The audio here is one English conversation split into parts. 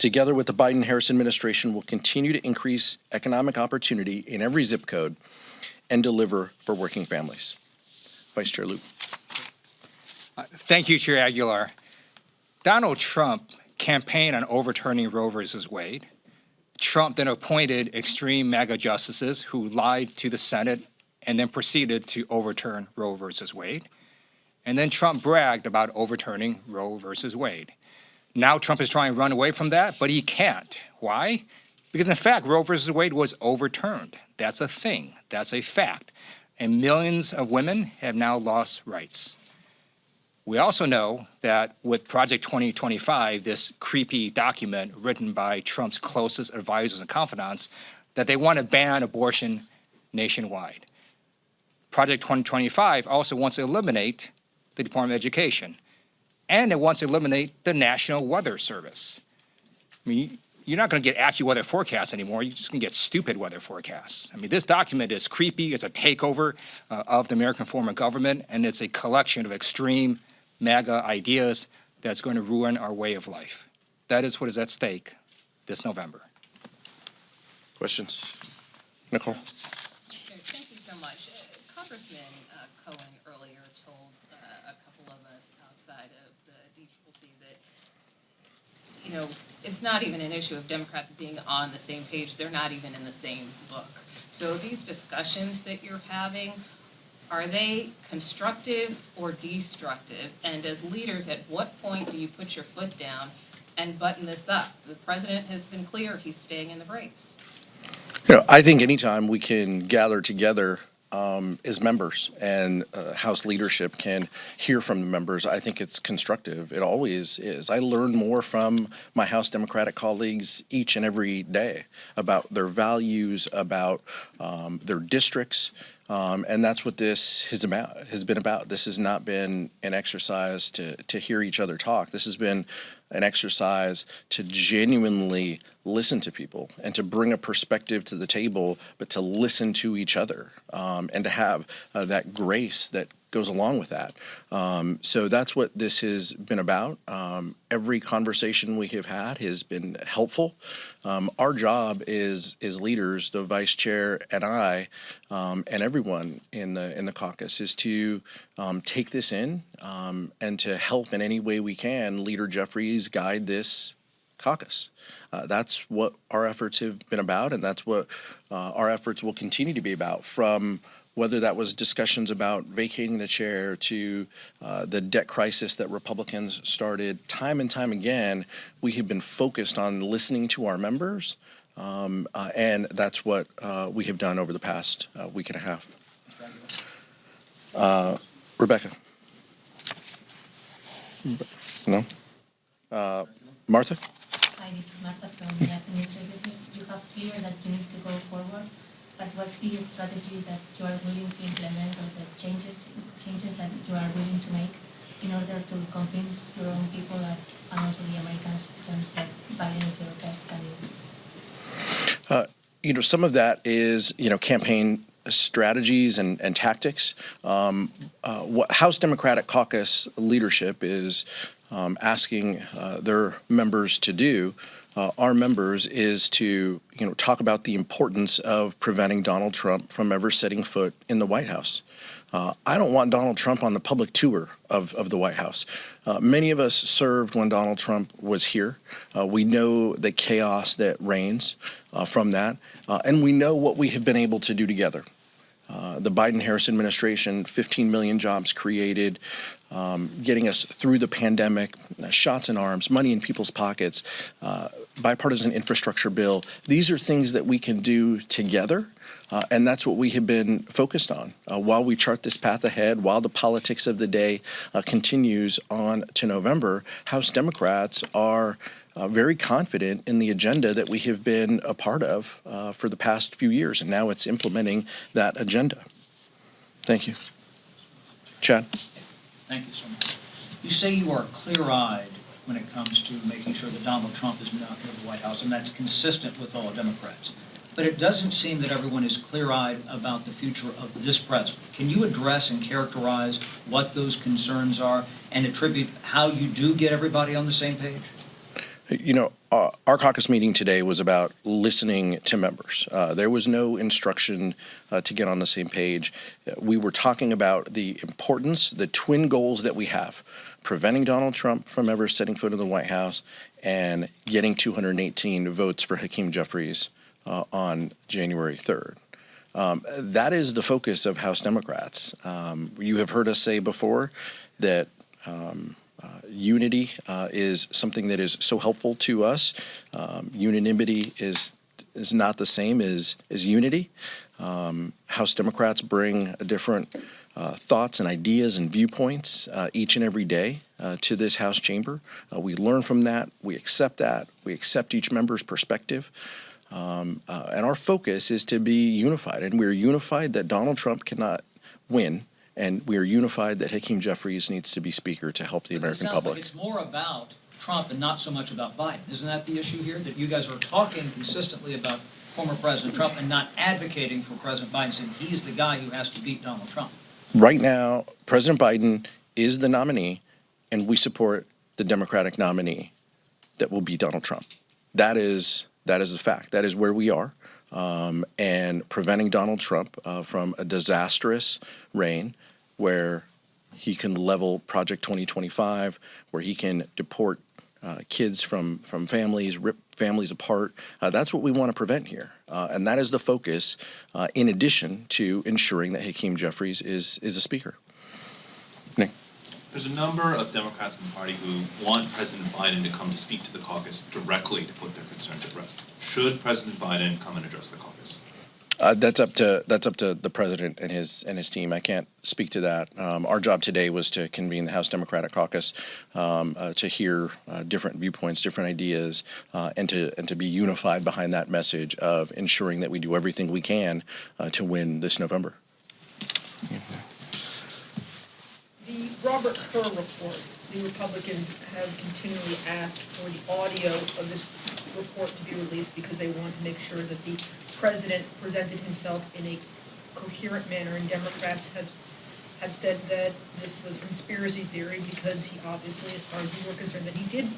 together with the Biden-Harris administration, will continue to increase economic opportunity in every zip code and deliver for working families. Vice Chair Luke. Thank you, Chair Aguilar. Donald Trump campaigned on overturning Roe versus Wade. Trump then appointed extreme MAGA justices who lied to the Senate and then proceeded to overturn Roe versus Wade. And then Trump bragged about overturning Roe versus Wade. Now Trump is trying to run away from that, but he can't. Why? Because in fact, Roe versus Wade was overturned. That's a thing. That's a fact. And millions of women have now lost rights. We also know that with Project 2025, this creepy document written by Trump's closest advisors and confidants, that they want to ban abortion nationwide. Project 2025 also wants to eliminate the Department of Education, and it wants to eliminate the National Weather Service. I mean, you're not going to get accurate weather forecasts anymore. You're just going to get stupid weather forecasts. I mean, this document is creepy. It's a takeover of the American form of government, and it's a collection of extreme MAGA ideas that's going to ruin our way of life. That is what is at stake this November. Questions? Nicole? Thank you so much. Congressman Cohen earlier told a couple of us outside of the DCCC that, you know, it's not even an issue of Democrats being on the same page. They're not even in the same book. So these discussions that you're having, are they constructive or destructive? And as leaders, at what point do you put your foot down and button this up? The president has been clear he's staying in the race. You know, I think anytime we can gather together as members and House leadership can hear from the members, I think it's constructive. It always is. I learn more from my House Democratic colleagues each and every day about their values, about their districts, and that's what this has been about. This has not been an exercise to hear each other talk. This has been an exercise to genuinely listen to people and to bring a perspective to the table, but to listen to each other and to have that grace that goes along with that. So that's what this has been about. Every conversation we have had has been helpful. Our job is leaders, the vice chair and I, and everyone in the caucus, is to take this in and to help in any way we can Leader Jeffries guide this caucus. That's what our efforts have been about, and that's what our efforts will continue to be about, from whether that was discussions about vacating the chair to the debt crisis that Republicans started. Time and time again, we have been focused on listening to our members, and that's what we have done over the past week and a half. Rebecca? No? Martha? Hi, this is Martha from Linsey Davis. You have clear that you need to go forward, but what's the strategy that you are willing to implement, or the changes that you are willing to make in order to convince your own people and also the American citizens that Biden is your best candidate? Some of that is, campaign strategies and tactics. What House Democratic Caucus leadership is asking their members to do, our members, is to talk about the importance of preventing Donald Trump from ever setting foot in the White House. I don't want Donald Trump on the public tour of the White House. Many of us served when Donald Trump was here. We know the chaos that reigns from that, and we know what we have been able to do together. The Biden-Harris administration, 15 million jobs created, getting us through the pandemic, shots in arms, money in people's pockets, bipartisan infrastructure bill. These are things that we can do together, and that's what we have been focused on. While we chart this path ahead, while the politics of the day continues on to November, House Democrats are very confident in the agenda that we have been a part of for the past few years, and now it's implementing that agenda. Thank you. Chad? Thank you so much. You say you are clear-eyed when it comes to making sure that Donald Trump is not in the White House, and that's consistent with all Democrats. But it doesn't seem that everyone is clear-eyed about the future of this president. Can you address and characterize what those concerns are and attribute how you do get everybody on the same page? Our caucus meeting today was about listening to members. There was no instruction to get on the same page. We were talking about the importance, the twin goals that we have: preventing Donald Trump from ever setting foot in the White House and getting 218 votes for Hakeem Jeffries on January 3rd. That is the focus of House Democrats. You have heard us say before that unity is something that is so helpful to us. Unanimity is not the same as unity. House Democrats bring different thoughts and ideas and viewpoints each and every day to this House chamber. We learn from that. We accept that. We accept each member's perspective. And our focus is to be unified. And we're unified that Donald Trump cannot win. And we are unified that Hakeem Jeffries needs to be Speaker to help the American public. Like it's more about Trump and not so much about Biden. Isn't that the issue here? That you guys are talking consistently about former President Trump and not advocating for President Biden, saying he's the guy who has to beat Donald Trump. Right now, President Biden is the nominee, and we support the Democratic nominee that will beat Donald Trump. That is a fact. That is where we are. And preventing Donald Trump from a disastrous reign where he can level Project 2025, where he can deport kids from families, rip families apart. That's what we want to prevent here. And that is the focus, in addition to ensuring that Hakeem Jeffries is a speaker. Nick. There's a number of Democrats in the party who want President Biden to come to speak to the caucus directly to put their concerns at rest. Should President Biden come and address the caucus? That's up to the president and his team. I can't speak to that. Our job today was to convene the House Democratic Caucus to hear different viewpoints, different ideas, and to be unified behind that message of ensuring that we do everything we can to win this November. The Robert Hur report, the Republicans have continually asked for the audio of this report to be released because they want to make sure that the president presented himself in a coherent manner, and Democrats have said that this was conspiracy theory because he obviously, as far as we were concerned, that he did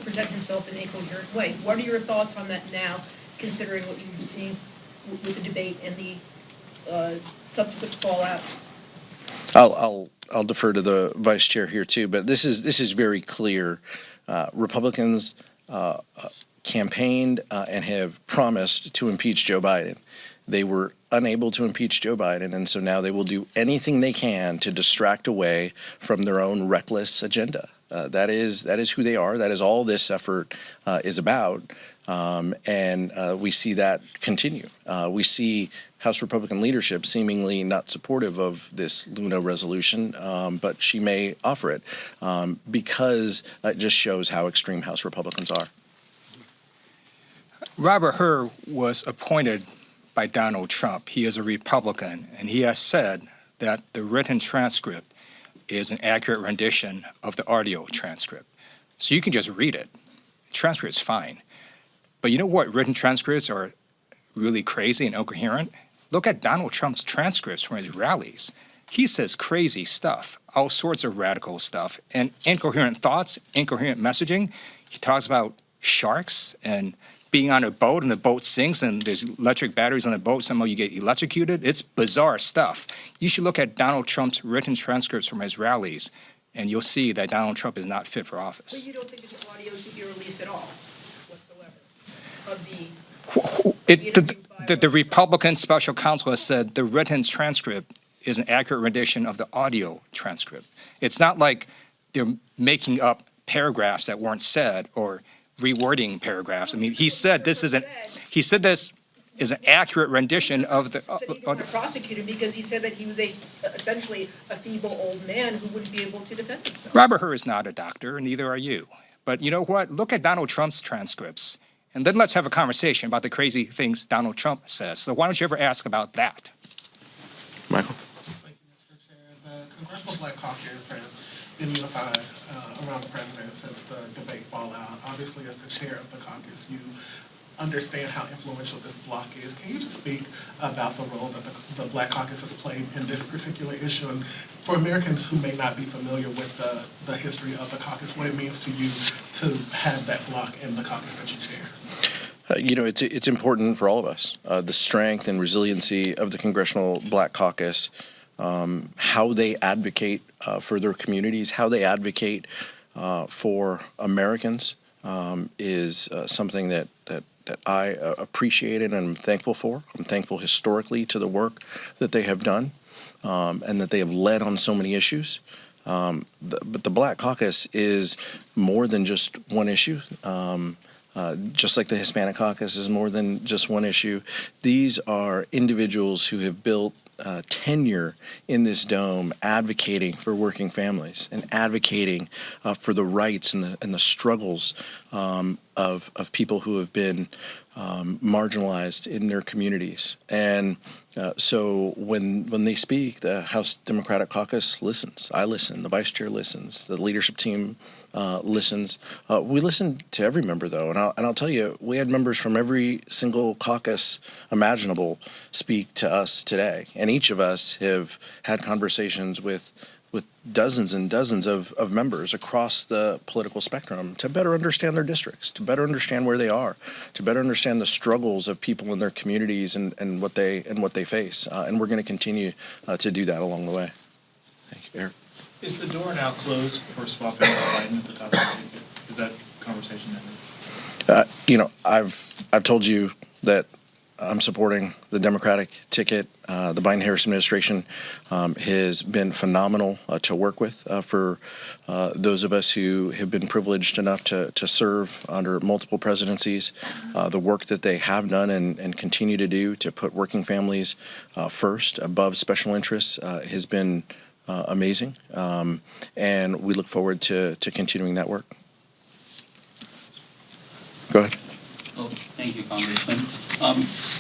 present himself in a coherent way. What are your thoughts on that now, considering what you've seen with the debate and the subsequent fallout? I'll defer to the vice chair here too, but this is very clear. Republicans campaigned and have promised to impeach Joe Biden. They were unable to impeach Joe Biden, and so now they will do anything they can to distract away from their own reckless agenda. That is who they are. That is all this effort is about, and we see that continue. We see House Republican leadership seemingly not supportive of this Luna resolution, but she may offer it because it just shows how extreme House Republicans are. Robert Hur was appointed by Donald Trump. He is a Republican, and he has said that the written transcript is an accurate rendition of the audio transcript. So you can just read it. The transcript's fine. But you know what written transcripts are really crazy and incoherent? Look at Donald Trump's transcripts from his rallies. He says crazy stuff, all sorts of radical stuff, and incoherent thoughts, incoherent messaging. He talks about sharks and being on a boat and the boat sinks and there's electric batteries on the boat, somehow you get electrocuted. It's bizarre stuff. You should look at Donald Trump's written transcripts from his rallies and you'll see that Donald Trump is not fit for office. But you don't think this audio should be released at all, whatsoever, of The Republican special counsel has said the written transcript is an accurate rendition of the audio transcript. It's not like they're making up paragraphs that weren't said or rewording paragraphs. I mean, he said this is an accurate rendition of the. Said he didn't want to prosecute him because he said that he was essentially a feeble old man who wouldn't be able to defend himself. Robert Hur is not a doctor, and neither are you. But you know what? Look at Donald Trump's transcripts, and then let's have a conversation about the crazy things Donald Trump says. So why don't you ever ask about that? Michael. Thank you, Mr. Chair. The Congressional Black Caucus has been unified around the president since the debate fallout. Obviously, as the chair of the caucus, you understand how influential this bloc is. Can you just speak about the role that the Black Caucus has played in this particular issue? And for Americans who may not be familiar with the history of the caucus, what it means to you to have that bloc in the caucus that you chair? It's important for all of us. The strength and resiliency of the Congressional Black Caucus, how they advocate for their communities, how they advocate for Americans, is something that I appreciate and I'm thankful for. I'm thankful historically to the work that they have done and that they have led on so many issues. But the Black Caucus is more than just one issue. Just like the Hispanic Caucus is more than just one issue. These are individuals who have built tenure in this dome, advocating for working families and advocating for the rights and the struggles of people who have been marginalized in their communities. And so when they speak, the House Democratic Caucus listens. I listen. The vice chair listens. The leadership team listens. We listen to every member, though, and I'll tell you, we had members from every single caucus imaginable speak to us today, and each of us have had conversations with dozens and dozens of members across the political spectrum to better understand their districts, to better understand where they are, to better understand the struggles of people in their communities and what they face, and we're going to continue to do that along the way. Thank you, Eric. Is the door now closed for swapping Biden at the top of the ticket? Is that conversation ended? I've told you that I'm supporting the Democratic ticket. The Biden-Harris administration has been phenomenal to work with for those of us who have been privileged enough to serve under multiple presidencies. The work that they have done and continue to do to put working families first above special interests has been amazing, and we look forward to continuing that work. Go ahead. Oh, thank you, Congressman.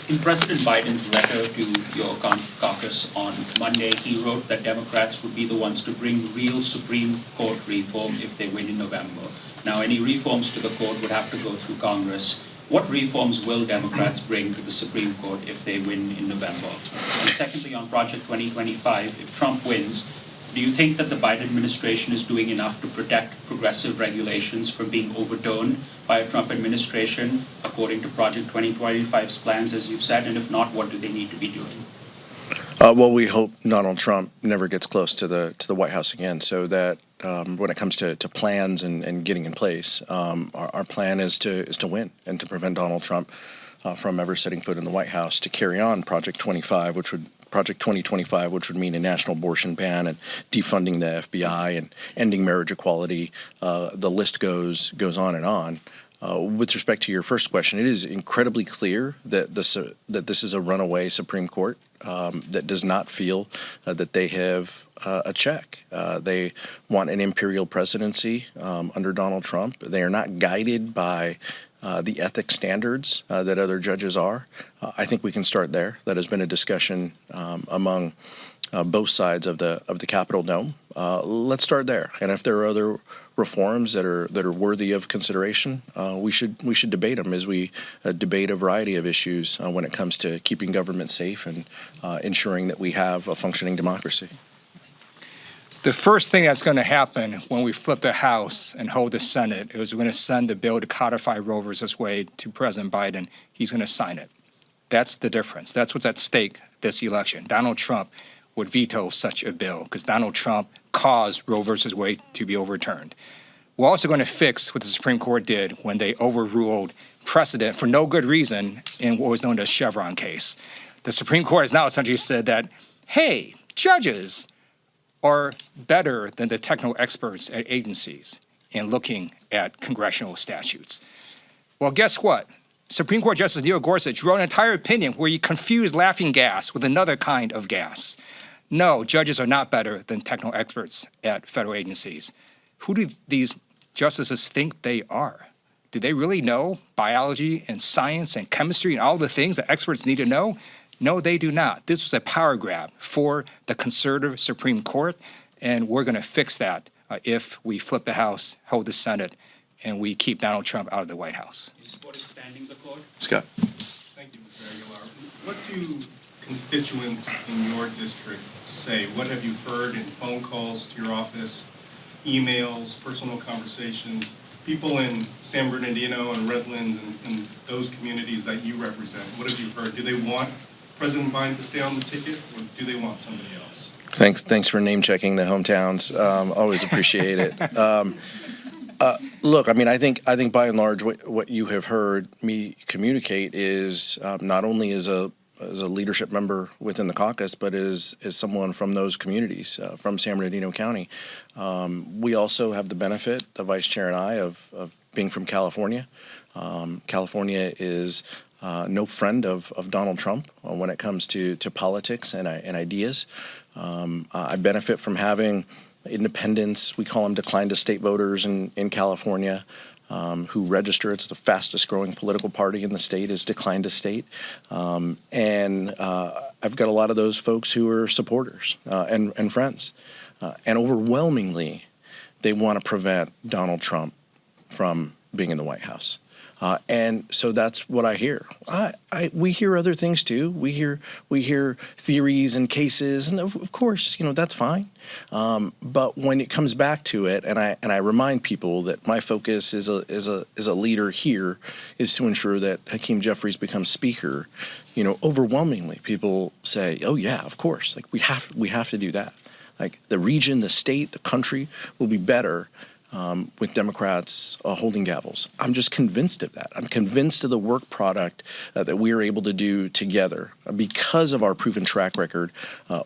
In President Biden's letter to your caucus on Monday, he wrote that Democrats would be the ones to bring real Supreme Court reform if they win in November. Now, any reforms to the court would have to go through Congress. What reforms will Democrats bring to the Supreme Court if they win in November? And secondly, on Project 2025, if Trump wins, do you think that the Biden administration is doing enough to protect progressive regulations from being overturned by a Trump administration, according to Project 2025's plans, as you've said? And if not, what do they need to be doing? Well, we hope Donald Trump never gets close to the White House again, so that when it comes to plans and getting in place, our plan is to win and to prevent Donald Trump from ever setting foot in the White House, to carry on Project 2025, which would mean a national abortion ban and defunding the FBI and ending marriage equality. The list goes on and on. With respect to your first question, it is incredibly clear that this is a runaway Supreme Court that does not feel that they have a check. They want an imperial presidency under Donald Trump. They are not guided by the ethics standards that other judges are. I think we can start there. That has been a discussion among both sides of the Capitol dome. Let's start there. And if there are other reforms that are worthy of consideration, we should debate them as we debate a variety of issues when it comes to keeping government safe and ensuring that we have a functioning democracy. The first thing that's going to happen when we flip the House and hold the Senate is we're going to send the bill to codify Roe versus Wade to President Biden. He's going to sign it. That's the difference. That's what's at stake this election. Donald Trump would veto such a bill because Donald Trump caused Roe versus Wade to be overturned. We're also going to fix what the Supreme Court did when they overruled precedent for no good reason in what was known as Chevron case. The Supreme Court has now essentially said that, hey, judges are better than the technical experts at agencies in looking at congressional statutes. Well, guess what? Supreme Court Justice Neil Gorsuch wrote an entire opinion where he confused laughing gas with another kind of gas. No, judges are not better than technical experts at federal agencies. Who do these justices think they are? Do they really know biology and science and chemistry and all the things that experts need to know? No, they do not. This was a power grab for the conservative Supreme Court, and we're going to fix that if we flip the House, hold the Senate, and we keep Donald Trump out of the White House. You support expanding the court? Scott. Thank you, Mr. Aguilar. What do constituents in your district say? What have you heard in phone calls to your office, emails, personal conversations? People in San Bernardino and Redlands and those communities that you represent, what have you heard? Do they want President Biden to stay on the ticket, or do they want somebody else? Thanks for name checking the hometowns. Always appreciate it. Look, I mean, I think by and large, what you have heard me communicate is not only as a leadership member within the caucus, but as someone from those communities, from San Bernardino County. We also have the benefit, the vice chair and I, of being from California. California is no friend of Donald Trump when it comes to politics and ideas. I benefit from having independents, we call them declined to state voters in California, who register. It's the fastest growing political party in the state is declined to state. And I've got a lot of those folks who are supporters and friends. And overwhelmingly, they want to prevent Donald Trump from being in the White House. And so that's what I hear. We hear other things too. We hear theories and cases, and of course, that's fine. But when it comes back to it, and I remind people that my focus as a leader here is to ensure that Hakeem Jeffries becomes Speaker. Overwhelmingly, people say, "Oh yeah, of course. Like we have to do that. Like the region, the state, the country will be better." With Democrats holding gavels. I'm just convinced of that. I'm convinced of the work product that we are able to do together because of our proven track record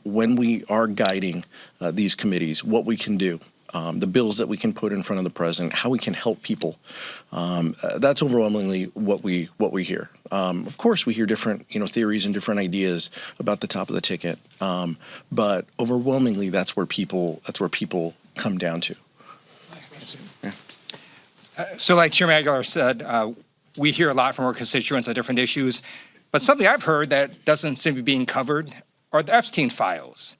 when we are guiding these committees, what we can do, the bills that we can put in front of the president, how we can help people. That's overwhelmingly what we hear. Of course, we hear different theories and different ideas about the top of the ticket, but overwhelmingly that's where people come down to. So like Chairman Aguilar said, we hear a lot from our constituents on different issues, but something I've heard that doesn't seem to be being covered are the Epstein files.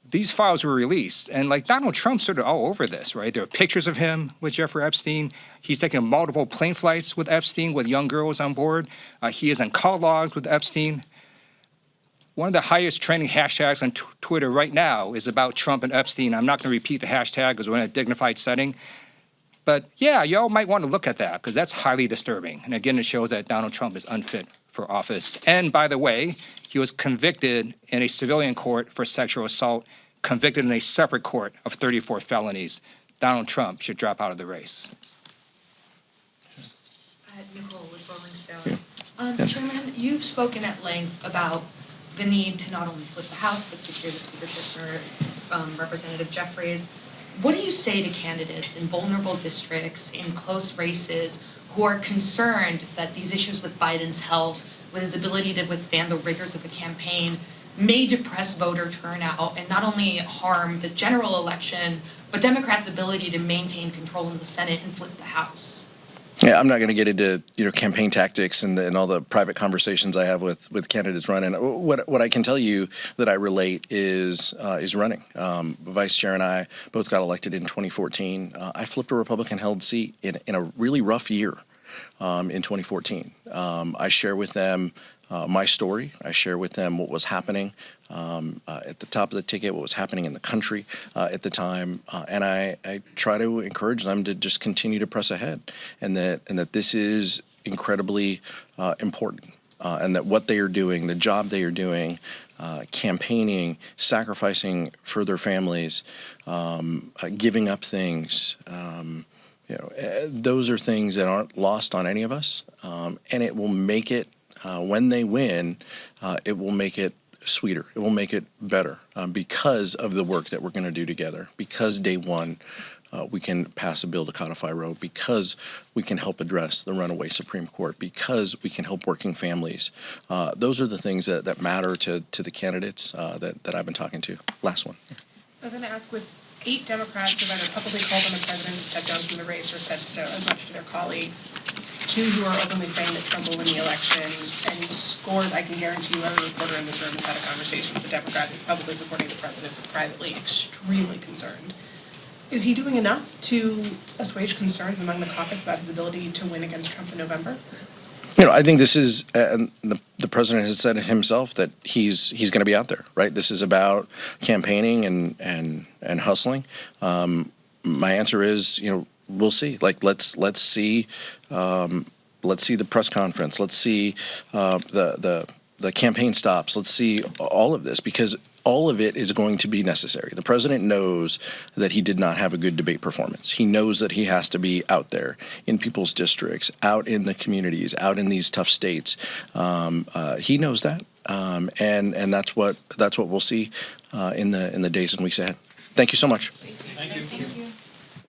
These files were released, and like Donald Trump's sort of all over this, right? There are pictures of him with Jeffrey Epstein. He's taken multiple plane flights with Epstein with young girls on board. He is in call logs with Epstein. One of the highest trending hashtags on Twitter right now is about Trump and Epstein. I'm not going to repeat the hashtag because we're in a dignified setting. But yeah, y'all might want to look at that because that's highly disturbing. And again, it shows that Donald Trump is unfit for office. And by the way, he was convicted in a civilian court for sexual assault, convicted in a separate court of 34 felonies. Donald Trump should drop out of the race. Nicole with Rolling Stone. Chairman, you've spoken at length about the need to not only flip the House, but secure the speakership for Representative Jeffries. What do you say to candidates in vulnerable districts, in close races, who are concerned that these issues with Biden's health, with his ability to withstand the rigors of the campaign, may depress voter turnout and not only harm the general election, but Democrats' ability to maintain control in the Senate and flip the House? Yeah, I'm not going to get into campaign tactics and all the private conversations I have with candidates running. What I can tell you that I relate is running. Vice Chair and I both got elected in 2014. I flipped a Republican-held seat in a really rough year in 2014. I share with them my story. I share with them what was happening at the top of the ticket, what was happening in the country at the time, and I try to encourage them to just continue to press ahead, and that this is incredibly important, and that what they are doing, the job they are doing, campaigning, sacrificing for their families, giving up things. Those are things that aren't lost on any of us, and it will make it. When they win, it will make it sweeter. It will make it better because of the work that we're going to do together. Because day one, we can pass a bill to codify Roe. Because we can help address the runaway Supreme Court. Because we can help working families. Those are the things that matter to the candidates that I've been talking to. Last one. I was going to ask, with 8 Democrats who have either publicly called on the president to step down from the race or said so as much to their colleagues, 2 who are openly saying that Trump will win the election, and scores, I can guarantee you, every reporter in this room has had a conversation with a Democrat who's publicly supporting the president but privately extremely concerned. Is he doing enough to assuage concerns among the caucus about his ability to win against Trump in November? You know, I think this is, and the president has said himself that he's going to be out there, right? This is about campaigning and hustling. My answer is, you know, we'll see. Like, let's see the press conference. Let's see the campaign stops. Let's see all of this, because all of it is going to be necessary. The president knows that he did not have a good debate performance. He knows that he has to be out there in people's districts, out in the communities, out in these tough states. He knows that, and that's what we'll see in the days and weeks ahead. Thank you so much. Thank you. Thank you.